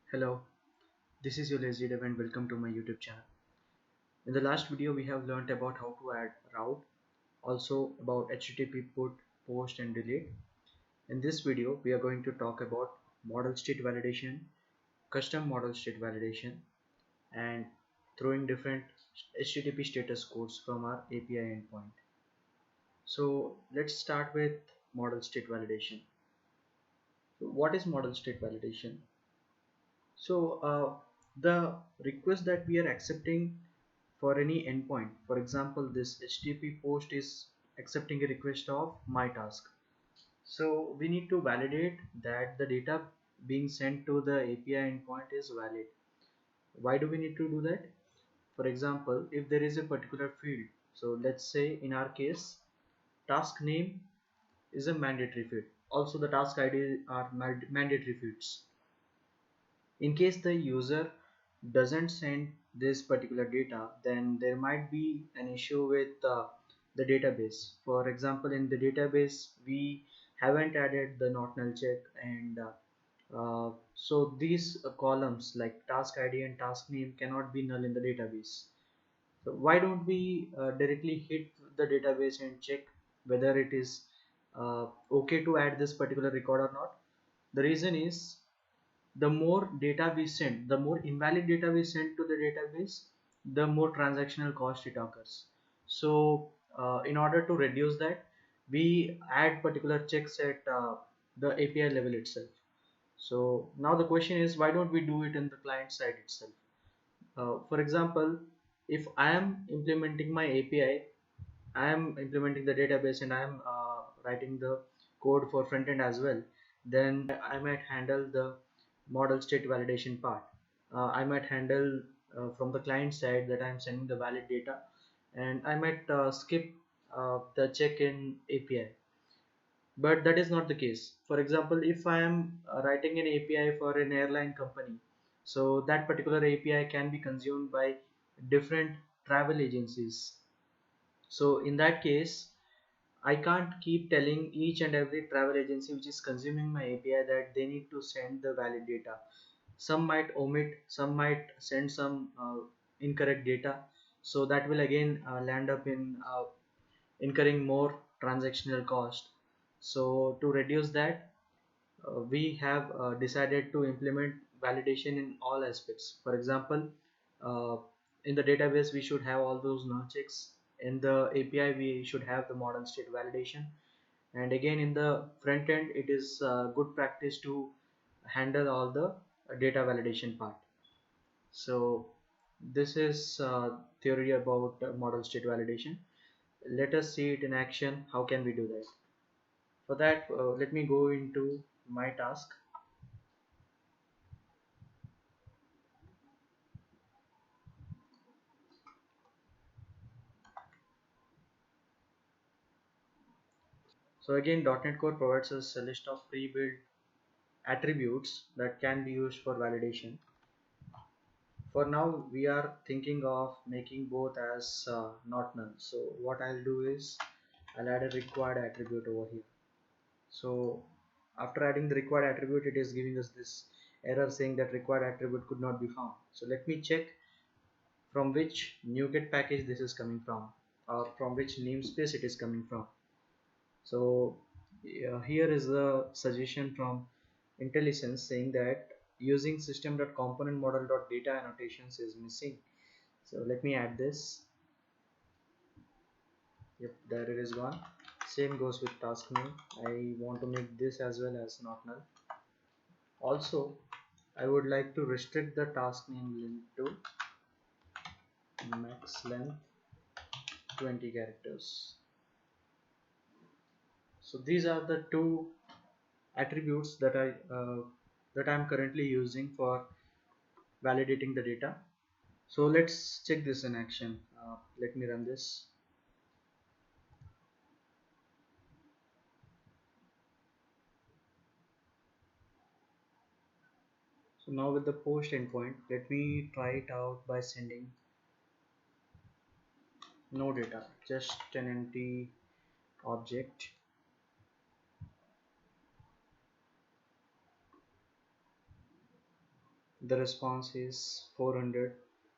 Hello, this is your lazy dev and welcome to my YouTube channel. In the last video we have learned about how to add route, also about HTTP put, post and delete. In this video we are going to talk about model state validation, custom model state validation and throwing different HTTP status codes from our API endpoint. So let's start with model state validation. So what is model state validation? The request that we are accepting for any endpoint, for example, this HTTP post is accepting a request of my task. So we need to validate that the data being sent to the API endpoint is valid. Why do we need to do that? For example, if there is a particular field, so let's say in our case, task name is a mandatory field. Also, the task ID are mandatory fields. In case the user doesn't send this particular data, then there might be an issue with the database. For example, in the database we haven't added the not null check, and so these columns like task ID and task name cannot be null in the database. So why don't we directly hit the database and check whether it is okay to add this particular record or not? The reason is, the more data we send, the more invalid data we send to the database, the more transactional cost it occurs. So in order to reduce that, we add particular checks at the API level itself. So now the question is, why don't we do it in the client side itself? For example, if I am implementing my API, I am implementing the database and I am writing the code for front end as well, then I might handle the model state validation part. I might handle from the client side that I am sending the valid data, and I might skip the check in API. But that is not the case. For example, if I am writing an API for an airline company, so that particular API can be consumed by different travel agencies. So in that case, I can't keep telling each and every travel agency which is consuming my API that they need to send the valid data. Some might omit, some might send some incorrect data. So that will again land up in incurring more transactional cost. So to reduce that, we have decided to implement validation in all aspects. For example, uh, in the database we should have all those null checks. In the API we should have the model state validation, and again in the front end it is good practice to handle all the data validation part. So this is theory about model state validation. Let us see it in action. How can we do that? For that, let me go into my task. So again, .NET Core provides us a list of pre-built attributes that can be used for validation. For now, we are thinking of making both as not null. So what I'll do is I'll add a required attribute over here. So after adding the required attribute, it is giving us this error saying that required attribute could not be found. So let me check from which NuGet package this is coming from, or from which namespace it is coming from. So here is the suggestion from IntelliSense saying that using system.componentModel.data annotations is missing. So let me add this. Yep, there it is gone. Same goes with task name. I want to make this as well as not null. Also, I would like to restrict the task name length to max length 20 characters. So these are the two attributes that I'm currently using for validating the data. So let's check this in action. Let me run this. So now with the post endpoint, let me try it out by sending no data, just an empty object. The response is 400.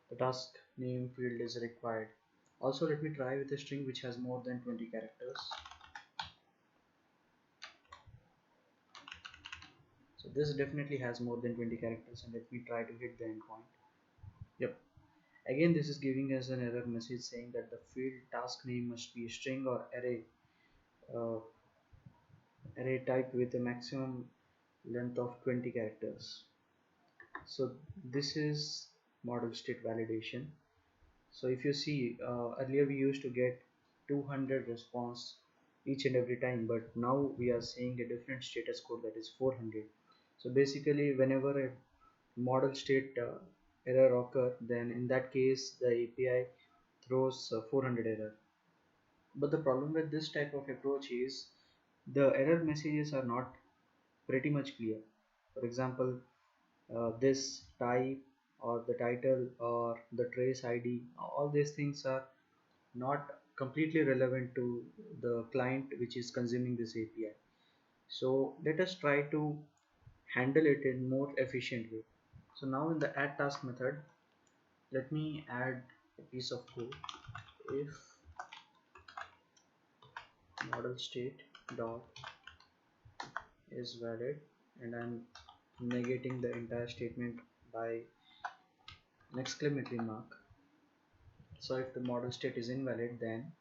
The task name field is required. Also, let me try with a string which has more than 20 characters. So this definitely has more than 20 characters, and let me try to hit the endpoint. Yep. Again, this is giving us an error message saying that the field task name must be a string or uh, array type with a maximum length of 20 characters. So this is model state validation. So if you see, earlier we used to get 200 response each and every time, but now we are seeing a different status code, that is 400. So basically, whenever a model state error occur, then in that case the API throws 400 error. But the problem with this type of approach is the error messages are not pretty much clear. For example, this type or the title or the trace ID, all these things are not completely relevant to the client which is consuming this API. So let us try to handle it in more efficient way. So now in the add task method, let me add a piece of code. If model state dot is valid, and I'm negating the entire statement by an exclamatory mark. So if the model state is invalid, then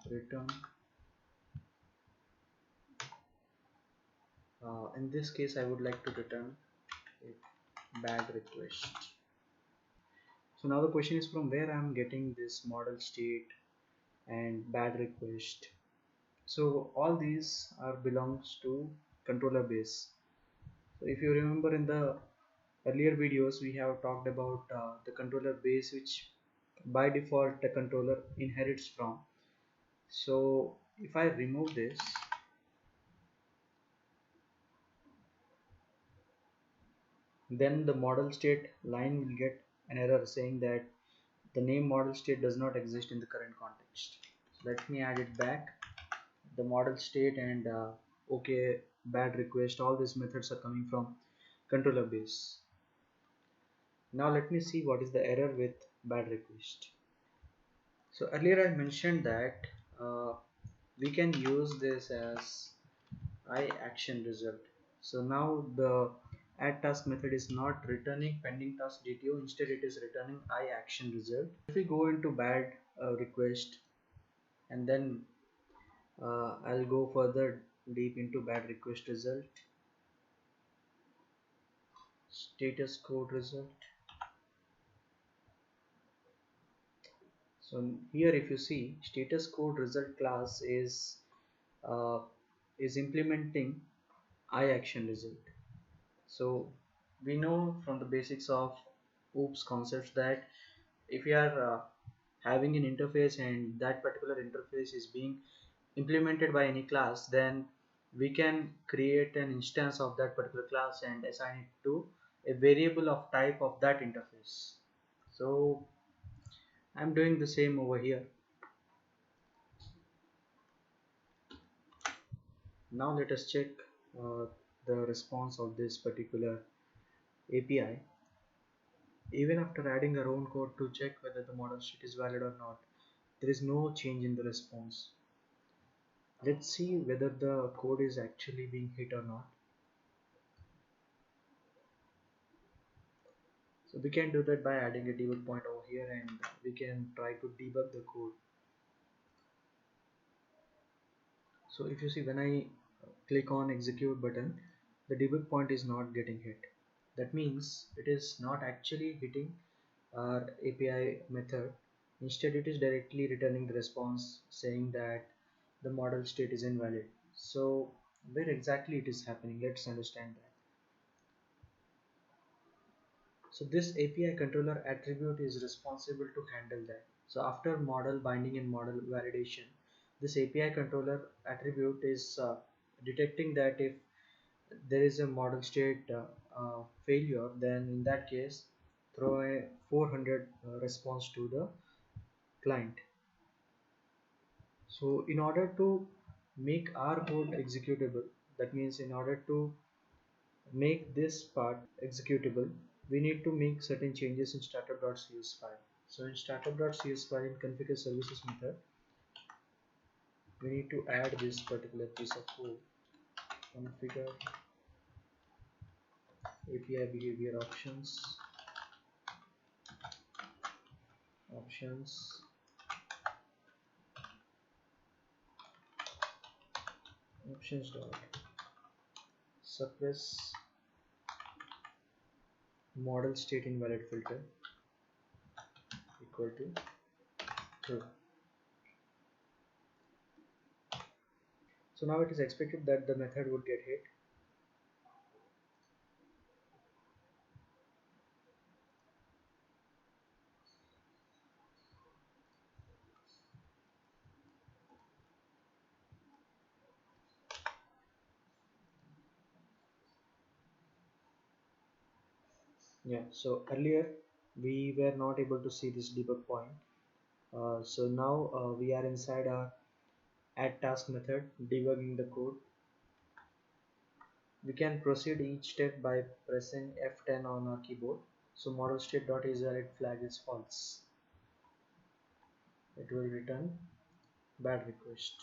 return, in this case I would like to return a bad request. So now the question is, from where I'm getting this model state and bad request. So all these are belongs to controller base. So if you remember, in the earlier videos we have talked about the controller base, which by default the controller inherits from. So if I remove this, then the model state line will get an error saying that the name model state does not exist in the current context. So let me add it back. The model state and okay, bad request, all these methods are coming from controller base. Now let me see what is the error with bad request. So earlier I mentioned that we can use this as iActionResult. So now the add task method is not returning pending task DTO, instead it is returning iActionResult. If we go into bad request, and then I'll go further deep into bad request result, status code result. So here if you see, status code result class uh, is implementing iActionResult. So we know from the basics of OOPS concepts that if you are having an interface and that particular interface is being implemented by any class, then we can create an instance of that particular class and assign it to a variable of type of that interface. So I'm doing the same over here. Now let us check uh, the response of this particular API. Even after adding our own code to check whether the model state is valid or not, there is no change in the response. Let's see whether the code is actually being hit or not. So we can do that by adding a debug point over here, and we can try to debug the code. So if you see, when I click on execute button, the debug point is not getting hit. That means it is not actually hitting our API method. Instead it is directly returning the response saying that the model state is invalid. So where exactly it is happening, let's understand that. So this API controller attribute is responsible to handle that. So after model binding and model validation, this API controller attribute is detecting that if there is a model state failure, then in that case throw a 400 response to the client. So in order to make our code executable, that means in order to make this part executable, we need to make certain changes in startup.cs file. So in startup.cs file in configure services method, we need to add this particular piece of code. Configure API behavior options dot suppress model state invalid filter equal to true. So now it is expected that the method would get hit. Yeah, so earlier we were not able to see this debug point. So now we are inside our add task method debugging the code. We can proceed each step by pressing F10 on our keyboard. So model state.isValid flag is false. It will return bad request.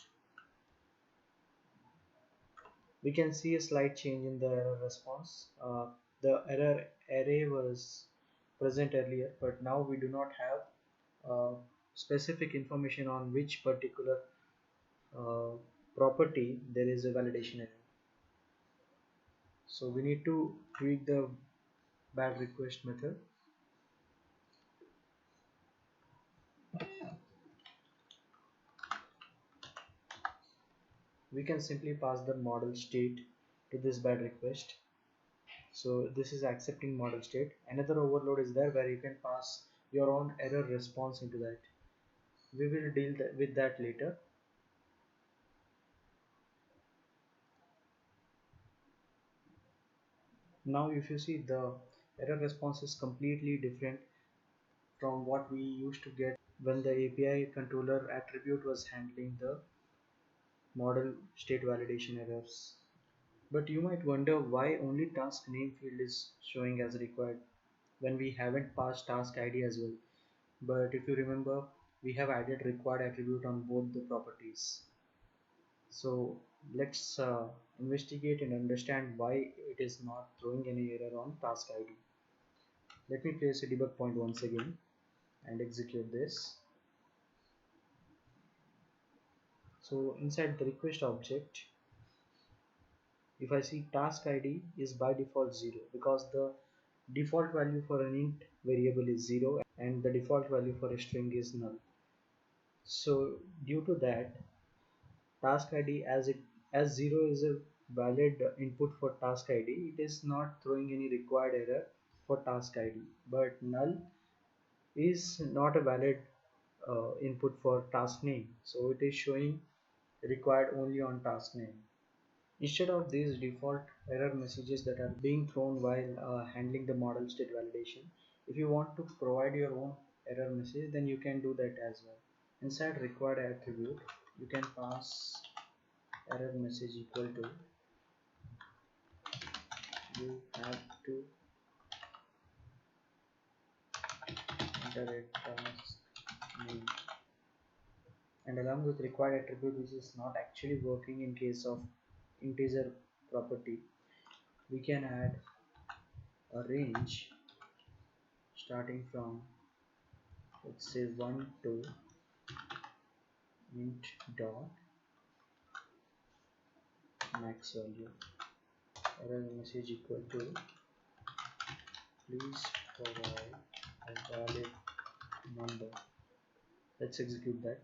We can see a slight change in the error response. The error array was present earlier, but now we do not have specific information on which particular uh, property there is a validation error. So we need to tweak the bad request method. We can simply pass the model state to this bad request. So this is accepting model state. Another overload is there where you can pass your own error response into that. We will deal with that later. Now if you see, the error response is completely different from what we used to get when the API controller attribute was handling the model state validation errors. But you might wonder why only task name field is showing as required when we haven't passed task ID as well. But if you remember, we have added required attribute on both the properties. So let's investigate and understand why it is not throwing any error on task ID. Let me place a debug point once again and execute this. So inside the request object, if I see task ID is by default 0 because the default value for an int variable is 0 and the default value for a string is null. So due to that, task ID as 0 is a valid input for task ID, it is not throwing any required error for task ID, but null is not a valid input for task name, so it is showing required only on task name. Instead of these default error messages that are being thrown while handling the model state validation, if you want to provide your own error message, then you can do that as well. Inside required attribute, you can pass error message equal to you have to enter a task name, and along with required attribute which is not actually working in case of integer property, we can add a range starting from, let's say, 1 to int dot max value. Error message equal to please provide a valid number. Let's execute that.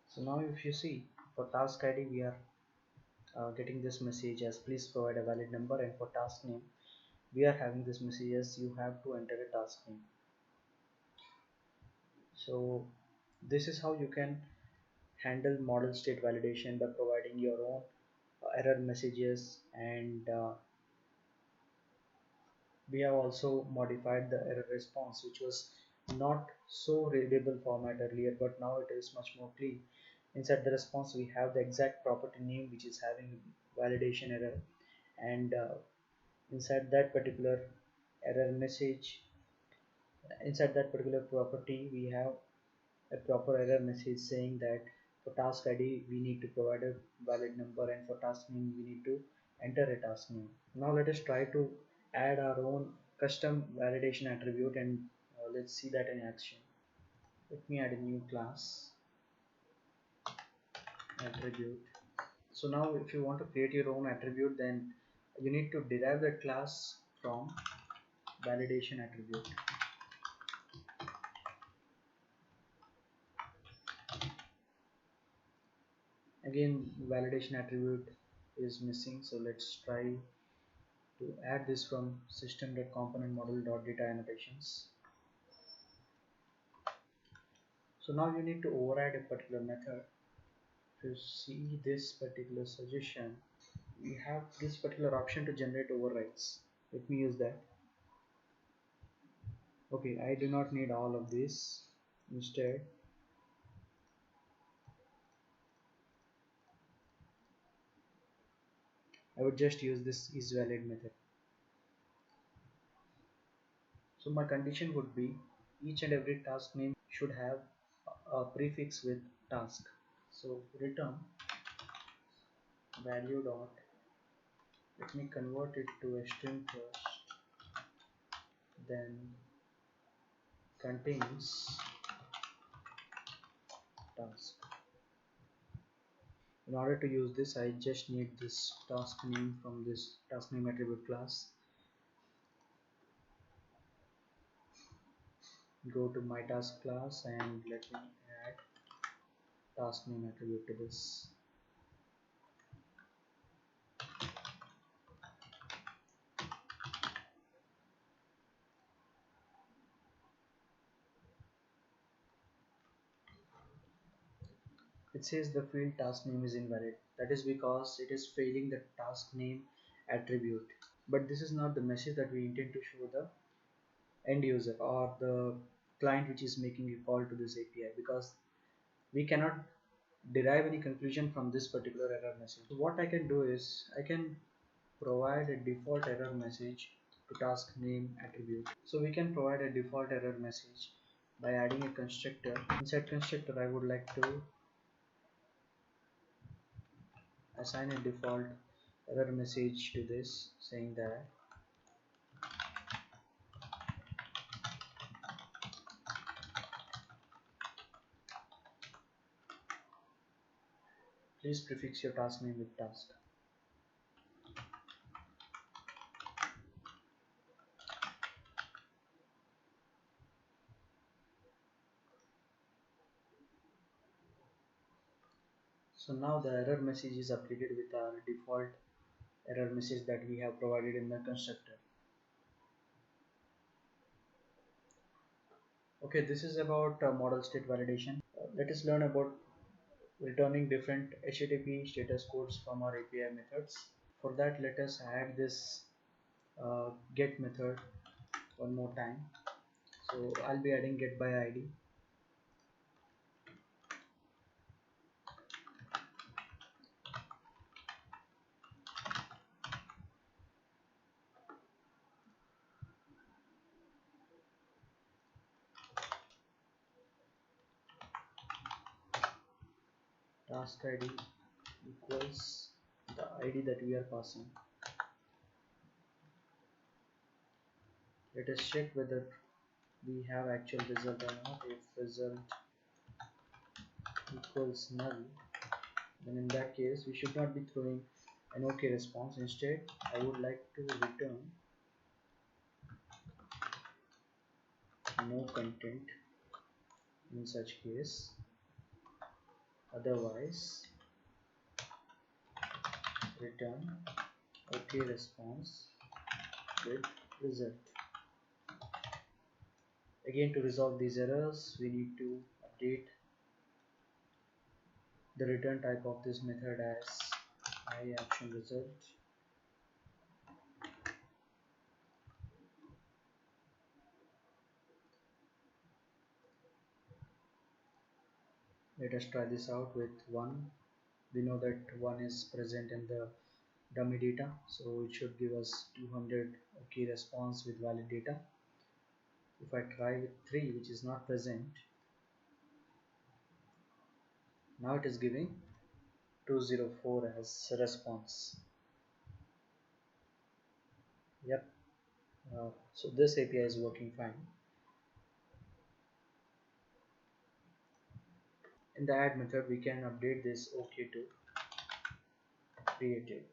So now if you see, for task ID we are getting this message as please provide a valid number, and for task name we are having this message as you have to enter a task name. So this is how you can handle model state validation by providing your own error messages, and we have also modified the error response which was not so readable format earlier, but now it is much more clean. Inside the response we have the exact property name which is having validation error, and inside that particular error message, inside that particular property we have a proper error message saying that for task ID we need to provide a valid number, and for task name we need to enter a task name. Now let us try to add our own custom validation attribute, and let's see that in action. Let me add a new class attribute. So now if you want to create your own attribute, then you need to derive that class from validation attribute. Again, validation attribute is missing, so let's try to add this from system.componentModel.data annotations. So now you need to override a particular method. To see this particular suggestion, we have this particular option to generate overrides. Let me use that. Okay, I do not need all of this. Instead, I would just use this isValid method. So my condition would be each and every task name should have a prefix with task. So return value dot, let me convert it to a string first, then contains task. In order to use this, I just need this task name from this task name attribute class. Go to my task class and let me add task name attribute to this. It says the field task name is invalid. That is because it is failing the task name attribute. But this is not the message that we intend to show the end user or the client which is making a call to this API, because we cannot derive any conclusion from this particular error message. So what I can do is I can provide a default error message to task name attribute. So we can provide a default error message by adding a constructor. Inside constructor, I would like to assign a default error message to this saying that please prefix your task name with task. So now the error message is updated with our default error message that we have provided in the constructor. Okay, this is about model state validation. Let us learn about returning different HTTP status codes from our API methods. For that, let us add this get method one more time. So I'll be adding get by ID. Task ID equals the ID that we are passing. Let us check whether we have actual result or not. If result equals null, then in that case we should not be throwing an OK response. Instead, I would like to return no content in such case. Otherwise, return OK response with result. Again, to resolve these errors, we need to update the return type of this method as iActionResult. Let us try this out with 1. We know that 1 is present in the dummy data, so it should give us 200 key response with valid data. If I try with 3, which is not present, now it is giving 204 as response. Yep. So this API is working fine. In the add method, we can update this OK to created.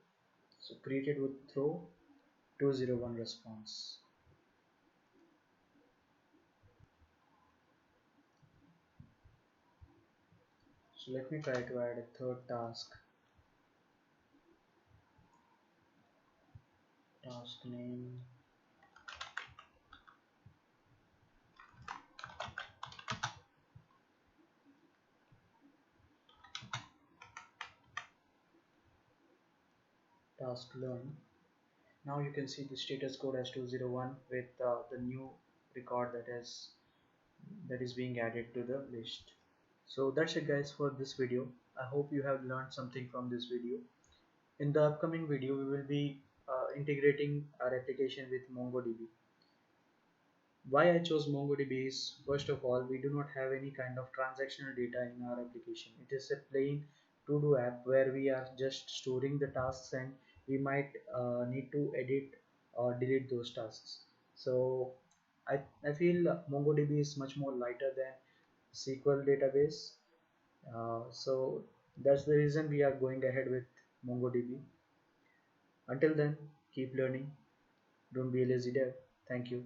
So created would throw 201 response. So let me try to add a third task. Task name. Task learn. Now you can see the status code as 201 with the new record that is being added to the list. So that's it guys for this video. I hope you have learned something from this video. In the upcoming video we will be integrating our application with MongoDB. Why I chose MongoDB is, first of all, we do not have any kind of transactional data in our application. It is a plain to-do app where we are just storing the tasks, and we might need to edit or delete those tasks. So I feel MongoDB is much more lighter than SQL database. So that's the reason we are going ahead with MongoDB. Until then, keep learning. Don't be a lazy dev. Thank you.